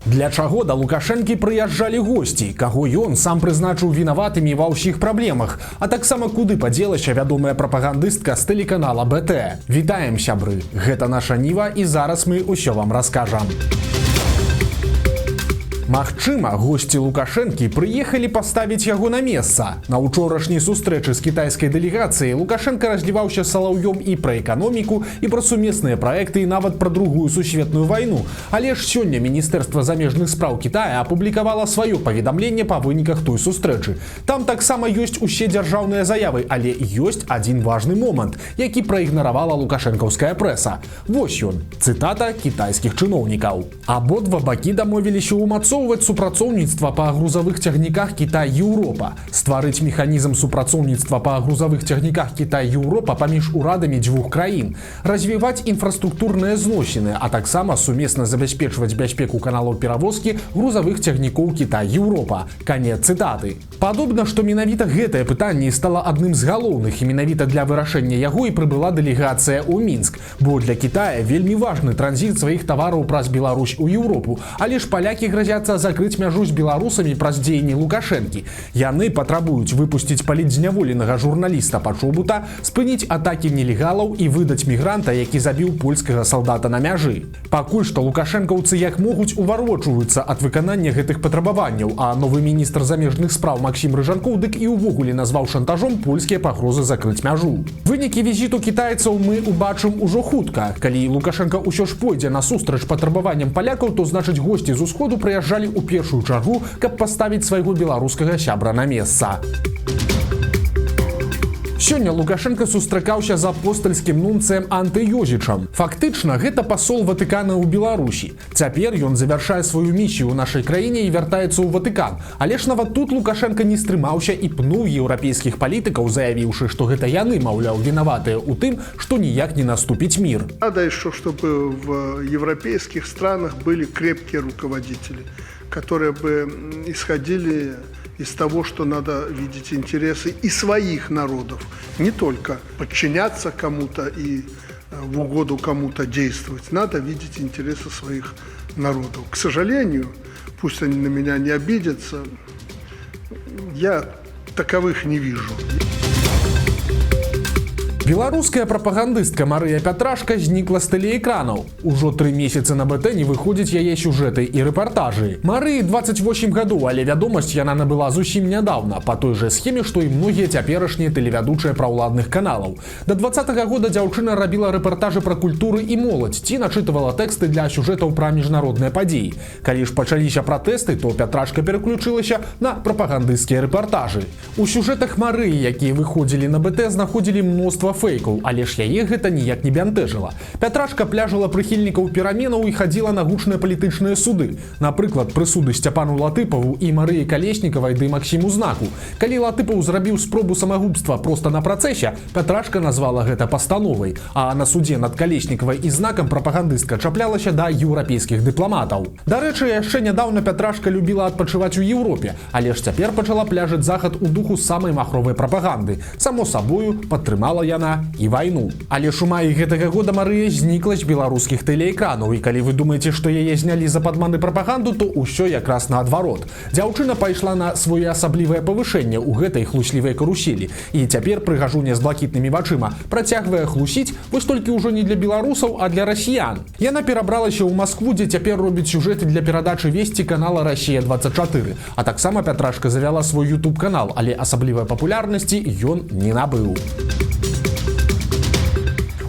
Для чаго да Лукашэнкі прыязджалі госці, каго ён сам прызначыў вінаватымі ва ўсіх праблемах, а таксама куды падзелася вядомая прапагандыстка з тэлеканала БТ. Вітаем, сябры! Гэта наша Ніва і зараз мы ўсё вам раскажам. Магчыма, госці Лукашэнкі прыехалі паставіць яго на месца. На учорашняй сустрэчы з кітайскай дэлегацыяй Лукашенко разліваўся салаўём і пра эканоміку, і пра сумесныя праекты, і нават пра другую сусветную вайну. Але ж сёння Міністэрства замежных спраў Кітая апублікавала сваё паведамленне па выніках той сустрэчы. Там таксама ёсць усе дзяржаўныя заявы, але ёсць адзін важны момант, які праігнаравала лукашэнкаўская прэса. Вось ён, цытата кітайскіх чыноўнікаў. Абодва бакі дамовіліся ўмацоўваць супрацоўніцтва па грузавых цягніках Кітай-Еўропа, стварыць механізм супрацоўніцтва па грузавых цягніках Кітай-Еўропа паміж урадамі дзвюх краін, развіваць інфраструктурныя зносіны, а таксама сумесна забяспечваць бяспеку каналаў перавозкі грузавых цягнікоў Кітай-Еўропа. Канец цытаты. Падобна, што менавіта гэтае пытанне стала адным з галоўных, і менавіта для вырашэння яго і прыбыла дэлегацыя ў Мінск, бо для Кітая вельмі важны транзіт сваіх тавараў праз Беларусь у Еўропу, але ж палякі гразяцца закрыць мяжу з беларусамі праз дзеянні Лукашэнкі. Яны патрабуюць выпусціць палітзняволенага журналіста Пачобута, спыніць атакі нелегалаў і выдаць мігранта, які забіў польскага салдата на мяжы. Пакуль што лукашэнкаўцы як могуць уварвочваюцца ад выканання гэтых патрабаванняў, а новы міністр замежных спраў Максім Рыжанкоў дык і ўвогуле назваў шантажом польскія пагрозы закрыць мяжу. Вынікі візіту кітайцаў мы ўбачым ужо хутка. Калі Лукашенко ўсё ж пойдзе на сустрач патрабаванням палякаў, то значыць госці з усходу прыязджалі у першую чаргу, каб паставіць свайго беларускага сябра на месца. Сёння Лукашенко сустракаўся з апостальскім нунцыем Антыёзічам. Фактычна, гэта пасол Ватыкана ў Беларусі. Цяпер ён завяршае сваю місію ў нашай краіне і вяртаецца ў Ватыкан. Але ж нават тут Лукашенко не стрымаўся і пнуў еўрапейскіх палітыкаў, заявіўшы, што гэта яны, маўляў, вінаватыя ў тым, што ніяк не наступіць мир. Надо еще, чтобы в европейских странах были крепкие руководители, которые бы исходили из того, что надо видеть интересы и своих народов, не только подчиняться кому-то и в угоду кому-то действовать. Надо видеть интересы своих народов. К сожалению, пусть они на меня не обидятся, я таковых не вижу. Беларуская прапагандыстка Марыя Пятрашка знікла з тэлеэкранаў. Ужо 3 месяцы на БТ не выходзяць яе сюжэты і рэпартажы. Марыі 28 гадоў, але вядомасць яна набыла зусім нядаўна, па той жа схеме, што і многія цяперашнія тэлевядучыя праўладных каналаў. Да 20-го года дзяўчына рабіла рэпартажы пра культуры і моладзь, ці начытывала тэксты для сюжэтаў пра міжнародныя падзеі. Калі ж пачаліся пратэсты, то Пятрашка пераключылася на прапагандысцкія рэпартажы. У сюжэтах Марыі, якія выходзілі на БТ, знаходзілі мноства фейкаў, але ж яе гэта ніяк не бянтэжыла. Пятрашка пляжала прыхільнікаў пераменаў і хадзіла на гучныя палітычныя суды. Напрыклад, прысуды Сцяпану Латыпаву і Марыі Калеснікавай ды Максіму Знаку. Калі Латыпаў зрабіў спробу самагубства проста на працэсе, Пятрашка назвала гэта пастановай, а на судзе над Калеснікавай і Знакам прапагандыстка чаплялася да еўрапейскіх дыпламатаў. Дарэчы, яшчэ нядаўна Пятрашка любіла адпачываць у Еўропе, але ж цяпер пачала пляжыць захад у духу самай махровай прапаганды. Само сабою, падтрымала яна і вайну. Але ж у маі гэтага года Марыя знікла з беларускіх тэлеэкранаў, і калі вы думаеце, што яе знялі за падман і прапаганду, то ўсё якраз наадварот. Дзяўчына пайшла на своеасаблівае павышэнне ў гэтай хлуслівай каруселі, і цяпер прыгажуня з блакітнымі вачыма працягвае хлусіць, вось толькі ўжо не для беларусаў, а для расіян. Яна перабралася ў Маскву, дзе цяпер робіць сюжэты для перадачы весці канала «Расія-24», а таксама Пятрашка завяла свой YouTube-канал, але асаблівай папулярнасці ён не набыў.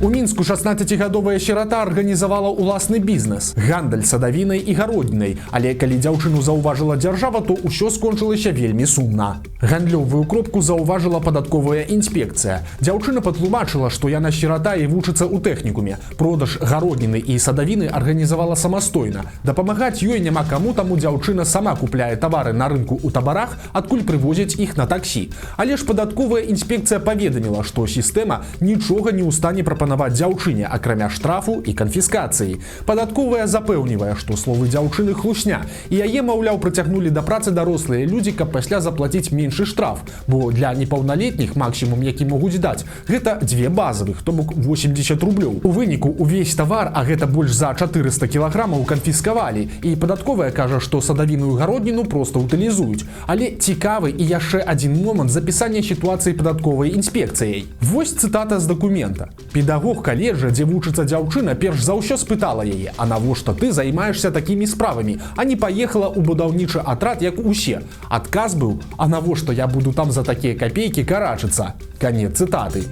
У Мінску 16-гадовая сірата арганізавала ўласны бізнес – гандаль садавінай і гароднінай. Але калі дзяўчыну заўважыла дзяржава, то ўсё скончылася вельмі сумна. Гандлёвую кропку заўважыла падатковая інспекцыя. Дзяўчына патлумачыла, што яна сірата і вучыцца ў тэхнікуме. Продаж гародніны і садавіны арганізавала самастойна. Дапамагаць ёй няма каму, таму дзяўчына сама купляе тавары на рынку ў табарах, адкуль прывозяць іх на таксі. Але ж падатковая інспекцыя паведаміла, што сістэма нічога не ў стане прапанаваць запатрабаваць дзяўчыне, акрамя штрафу і канфіскацыі. Падатковая запэўнівае, што словы дзяўчыны хлусня, і яе, маўляў, прыцягнулі да працы дарослыя людзі, каб пасля заплаціць меншы штраф, бо для непаўналетніх максімум, які могуць даць, гэта 2 базавых, то бок 80 рублёў. У выніку увесь тавар, а гэта больш за 400 кілаграмаў, канфіскавалі, і падатковая кажа, што садавіну і гародніну проста утылізуюць. Але цікавы і яшчэ адзін момант запісання сітуацыі падатковай інспекцыяй. Вось цытата з дакумента. Педагог каледжа, дзе вучыцца дзяўчына, перш за ўсё спытала яе: «А навошта ты займаешься такімі справамі, а не паехала ў будаўнічы атрад, як усе?» Адказ быў: «А навошта я буду там за такія капейкі карачыцца?» Канец цытаты.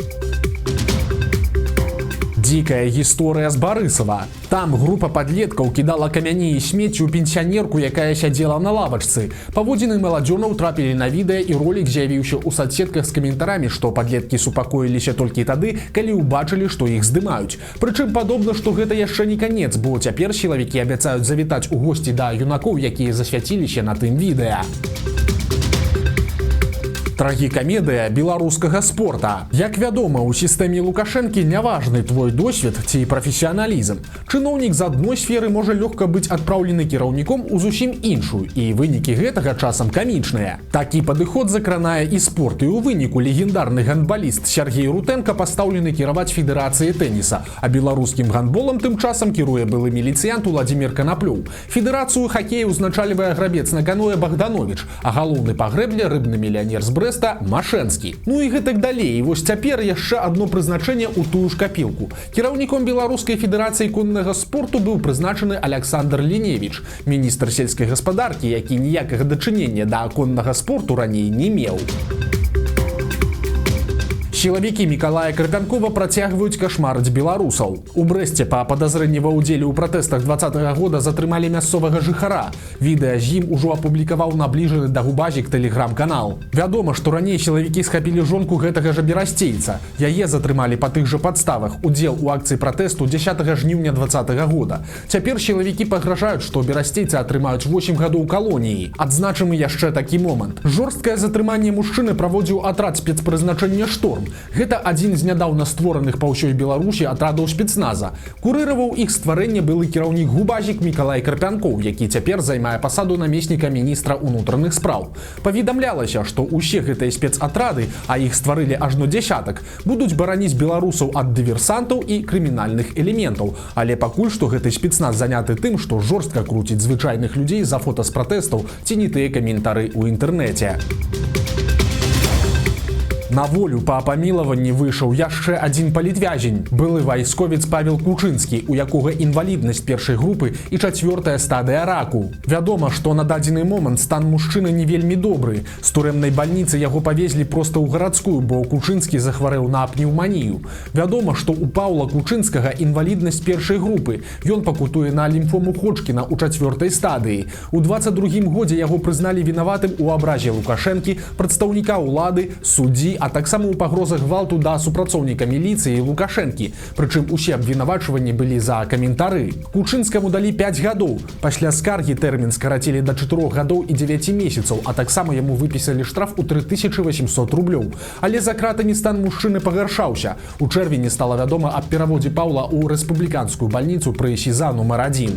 Дзікая гісторыя з Барысава. Там група падлеткаў кідала камяні і смецці ў пенсіянерку, якая сядзела на лавачцы. Паводзіны маладзёнаў трапілі на відэа, і ролік з'явіўся ў соцсетках з каментарамі, што падлеткі супакоіліся толькі тады, калі ўбачылі, што іх здымаюць. Прычым падобна, што гэта яшчэ не канец, бо цяпер сілавікі абяцаюць завітаць у госці да юнакоў, якія засвяціліся на тым відэа. Трагікамедыя беларускага спорта. Як вядома, у сістэме Лукашэнкі няважны твой досвед ці прафесіяналізм. Чыноўнік з адной сферы можа лёгка быць адпраўлены кіраўніком у зусім іншую, і вынікі гэтага часам камічныя. Такі падыход закранае і спорт, і ў выніку легендарны гандбаліст Сергей Рутенко пастаўлены кіраваць федэрацыяй тэніса, а беларускім гандболам тым часам кіруе былы міліцыянт Уладзімір Канаплёў. Федэрацыю хакея ўзначальвае грабец на каноэ Богданович, а галоўны па грэбле рыбны мільянер з Брэста Машэнскі. Ну і гэтак далей. І вось цяпер яшчэ адно прызначэнне ў тую ж капілку. Кіраўніком Беларускай федэрацыі коннага спорту быў прызначаны Александр Ліневіч, міністр сельскай гаспадаркі, які ніякага дачынення да коннага спорту раней не меў. Сілавікі Мікалая Карпянкова працягваюць кашмарыць беларусаў. У Брэсце па падазрэнні ва ўдзеле ў пратэстах 2020 года затрымалі мясцовага жыхара. Відэа з ім ужо апублікаваў набліжаны да Губазік тэлеграм-канал. Вядома, што раней сілавікі схапілі жонку гэтага жа берасцейца. Яе затрымалі па тых жа падставах. Удзел у акцыі пратэсту 10 жніўня 2020 года. Цяпер сілавікі пагражаюць, што берасцейцы атрымаюць 8 гадоў калоніі. Адзначым яшчэ такі момант. Жорсткае затрыманне мужчыны праводзіў атрад спецпрызначэння «Шторм». Гэта адзін з нядаўна створаных па ўсёй Беларусі атрадаў спецназа. Курыраваў іх стварэнне былы кіраўнік Губазік Мікалай Карпянкоў, які цяпер займае пасаду намесніка міністра ўнутраных спраў. Паведамлялася, што ўсе гэтыя спецатрады, а іх стварылі ажно дзясятак, будуць бараніць беларусаў ад дыверсантаў і крымінальных элементаў. Але пакуль што гэты спецназ заняты тым, што жорстка круціць звычайных людзей за фота з пратэстаў ці не тыя каментары ў інтэрнэце. На волю па памілаванні выйшаў яшчэ адзін палітвязень, былы вайсковец Павел Кучынскі, у якога інваліднасць першай групы і 4-я стадыя раку. Вядома, што на дадзены момант стан мужчыны не вельмі добры. З турэмнай бальніцы яго павезлі проста ў гарадскую, бо Кучынскі захварэў на пнеўманію. Вядома, што у Паўла Кучынскага інваліднасць першай групы. Ён пакутуе на лімфому Ходжкіна ў 4-й стадыі. У 22-м годзе яго прызналі вінаватым у абразе Лукашэнкі, прадстаўніка ўлады, суддзі, а таксама ў пагрозах гвалту да супрацоўніка міліцыі Лукашэнкі. Прычым усе абвінавачванні былі за каментары. Кучынскаму далі 5 гадоў. Пасля скаргі тэрмін скарацілі да 4 гадоў і 9 месяцаў, а таксама яму выпісалі штраф у 3800 рублёў. Але за кратамі стан мужчыны пагаршаўся. У чэрвені стала вядома аб пераводзе Паўла ў рэспубліканскую бальніцу пры СІЗА нумар 1.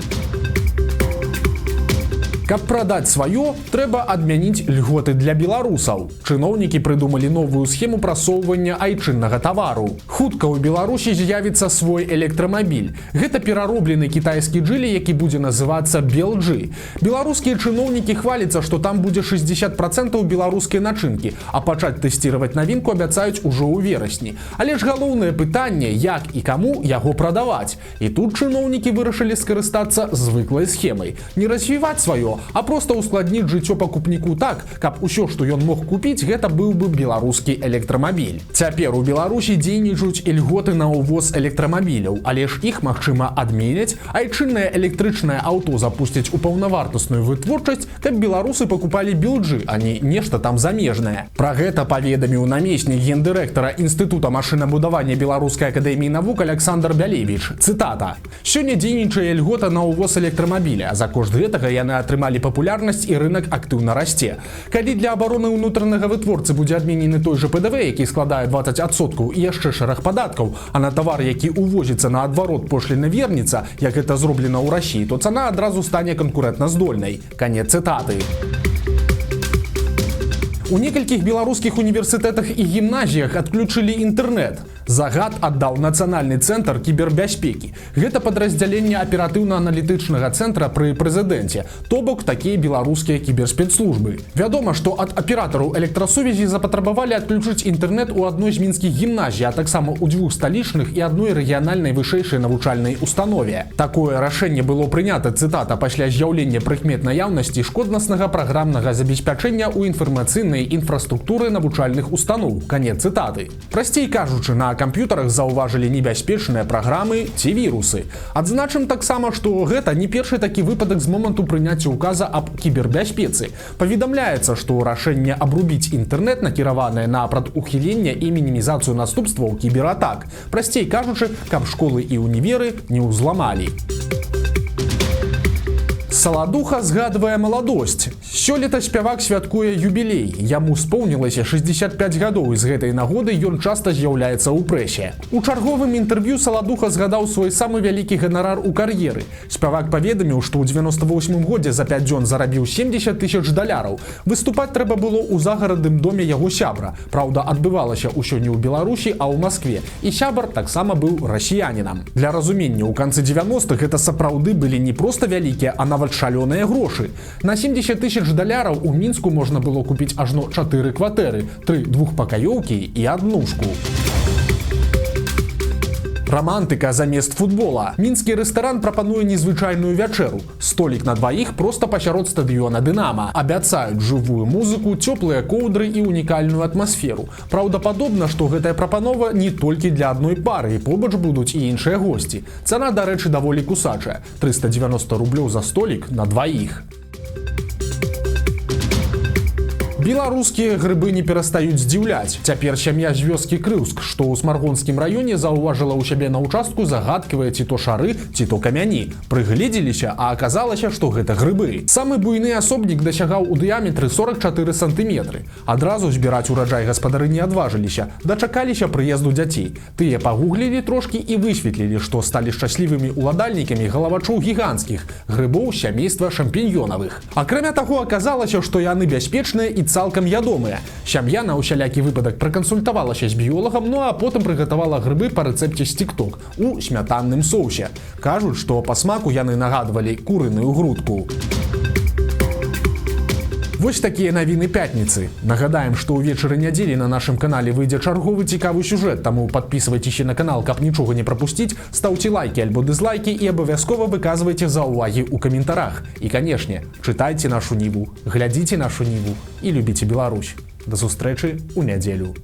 Каб прадаць сваё, трэба адмяніць льготы для беларусаў. Чыноўнікі прыдумалі новую схему прасоўвання айчыннага тавару. Хутка ў Беларусі з'явіцца свой электрамабіль. Гэта перароблены кітайскі джылі, які будзе называцца BLG. Беларускія чыноўнікі хваляцца, што там будзе 60% беларускай начынкі, а пачаць тэсціраваць навінку абяцаюць ужо ў верасні. Але ж галоўнае пытанне, як і каму яго прадаваць. І тут чыноўнікі вырашылі скарыстацца звыклай схемай. Не развіваць сваё, а проста ускладніць жыццё пакупніку так, каб усё, што ён мог купіць, гэта быў бы беларускі электрамабіль. Цяпер у Беларусі дзейнічаюць льготы на ўвоз электрамабіляў, але ж іх магчыма адменяць, айчыннае электрычнае аўто запусцяць у паўнавартасную вытворчасць, каб беларусы пакупалі BLG, а не нешта там замежнае. Пра гэта паведаміў намеснік гендырэктара Інстытута машынабудавання Беларускай акадэміі навук Александр Бялевіч. Цытата: «Сёння дзейнічае льгота на ўвоз электрамабіля, а за кошт гэтага яны атрымалі набралі папулярнасць і рынок актыўна расце. Калі для абароны ўнутранага вытворцы будзе адменены той же ПДВ, які складае 20% і яшчэ шэраг падаткаў, а на тавар, які увозіцца наадварот пошліна вернецца, як гэта зроблена ў Расіі, то цана адразу стане канкурэнтназдольнай. Канец цытаты. У некалькіх беларускіх універсітэтах і гімназіях адключылі інтэрнэт. Загад аддаў Нацыянальны цэнтр кібербяспекі. Гэта падраздзяленне аператыўна-аналітычнага цэнтра пры прэзідэнце, то бок такія беларускія кіберспецслужбы. Вядома, што ад аператараў электрасувязі запатрабавалі адключыць інтэрнэт у адной з мінскіх гімназій, а таксама ў 2 сталічных і адной рэгіянальнай вышэйшай навучальнай установе. Такое рашэнне было прынята, цытата, пасля з'яўлення прыкмет наяўнасці шкоднаснага праграмнага забеспячэння ў інфармацыйнай інфраструктуры навучальных устаноў. Канец цытаты. Прасцей кажучы, на камп'ютарах заўважылі небяспечныя праграмы ці вірусы. Адзначым таксама, што гэта не першы такі выпадак з моманту прыняцця указа аб кібербяспецы. Паведамляецца, што рашэнне абрубіць інтэрнэт накіраванае на прадухіленне і мінімізацыю наступстваў кібератак. Прасцей кажучы, каб школы і універы не ўзламалі. Саладуха згадвае маладосць. Сёлета спявак святкуе юбілей. Яму споўнілася 65 гадоў, і з гэтай нагоды ён часта з'яўляецца ў прэсе. У чарговым інтэрв'ю Саладуха згадаў свой самы вялікі ганарар у кар'еры. Спявак паведаміў, што ў 98 годзе за 5 дзён зарабіў $70 000. Выступаць трэба было ў загарадным доме яго сябра. Праўда, адбывалася ўсё не ў Беларусі, а ў Маскве. І сябар таксама быў расіянінам. Для разумення, у канцы 90-х гэта сапраўды былі не проста вялікія, а нават шалёныя грошы. На $70 000 у Мінску можна было купіць ажно 4 кватэры, 3 двухпакаёўкі і аднушку. Романтыка замест футбола. Мінскі рэстаран прапануе незвычайную вячэру. Столік на дваіх проста пасярод стадыёна «Дынама». Абяцаюць жывую музыку, цёплыя коўдры і унікальную атмасферу. Праўдападобна, што гэтая прапанова не толькі для адной пары, і побач будуць і іншыя госці. Цана, дарэчы, даволі кусачая – 390 рублёў за столік на дваіх. Беларускія грыбы не перастаюць здзіўляць. Цяпер сям'я з вёскі Крыўск, што ў Смаргонскім раёне, заўважыла ў сябе на ўчастку загадкавыя ці то шары, ці то камяні. Прыгледзеліся, а аказалася, што гэта грыбы. Самы буйны асобнік дасягаў у дыяметры 44 сантыметры. Адразу збіраць ураджай гаспадары не адважыліся, дачакаліся прыезду дзяцей. Тыя пагуглілі трошкі і высветлілі, што сталі шчаслівымі уладальнікамі галавачоў гіганцкіх грыбоў сямейства шампіньёнавых. Акрамя таго, аказалася, што яны бяспечныя і цалкам ядомыя. Сям'я на ўсялякі выпадак пракансультавалася з біёлагам, ну а потым прыгатавала грыбы па рэцэпце з TikTok у смятанным соусе. Кажуць, што па смаку яны нагадвалі курыную грудку. Вось такія навіны пятніцы. Нагадаем, што ўвечары нядзелі на нашым канале выйдзе чарговы цікавы сюжэт, таму падпісвайцеся на канал, каб нічога не прапусціць, стаўце лайкі альбо дызлайкі і абавязкова выказвайце заўвагі ў каментарах. І, канешне, чытайце нашу Ніву, глядзіце нашу Ніву і любіце Беларусь. Да сустрэчы ў нядзелю.